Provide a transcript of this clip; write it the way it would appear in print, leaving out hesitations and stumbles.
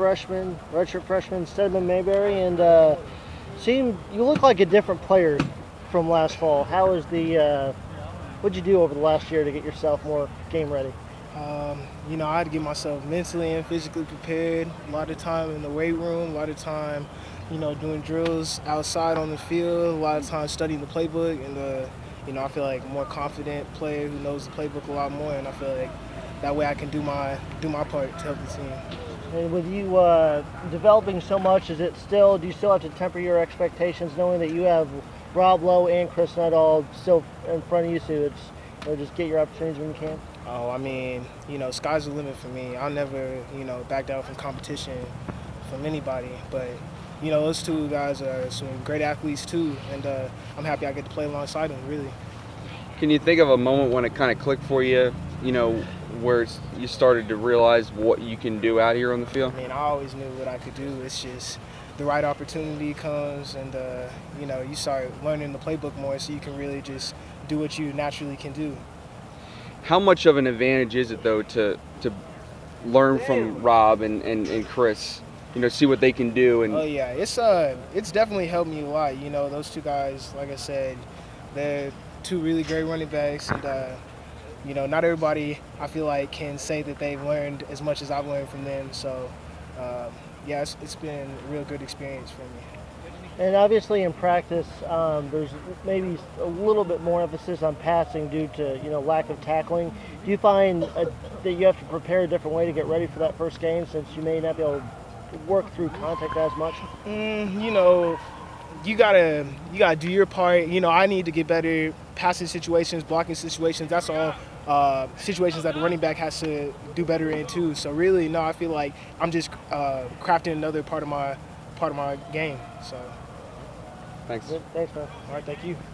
redshirt freshman Stedman Mayberry, and you look like a different player from last fall. How is what'd you do over the last year to get yourself more game ready? I had to get myself mentally and physically prepared. A lot of time in the weight room, a lot of time, doing drills outside on the field, a lot of time studying the playbook, and I feel like a more confident player who knows the playbook a lot more, and I feel like that way I can do my part to help the team. And with you developing so much, do you still have to temper your expectations, knowing that you have Rob Lowe and Chris Nuttall still in front of you, so just get your opportunities when you can? Oh, I mean, sky's the limit for me. I'll never, back down from competition from anybody. But, those two guys are some great athletes too, and I'm happy I get to play alongside them, really. Can you think of a moment when it kind of clicked for you, where you started to realize what you can do out here on the field? I mean, I always knew what I could do. It's just the right opportunity comes, and, you start learning the playbook more, so you can really just do what you naturally can do. How much of an advantage is it, though, to learn from Rob and Chris, see what they can do? Oh, yeah. It's definitely helped me a lot. Those two guys, like I said, they're two really great running backs. And, not everybody, I feel like, can say that they've learned as much as I've learned from them. So, it's been a real good experience for me. And obviously in practice, there's maybe a little bit more emphasis on passing due to lack of tackling. Do you find that you have to prepare a different way to get ready for that first game, since you may not be able to work through contact as much? You gotta do your part. I need to get better passing situations, blocking situations. That's all situations that the running back has to do better in too. So really, no, I feel like I'm just crafting another part of my game. So. Thanks. Thanks, man. All right, thank you.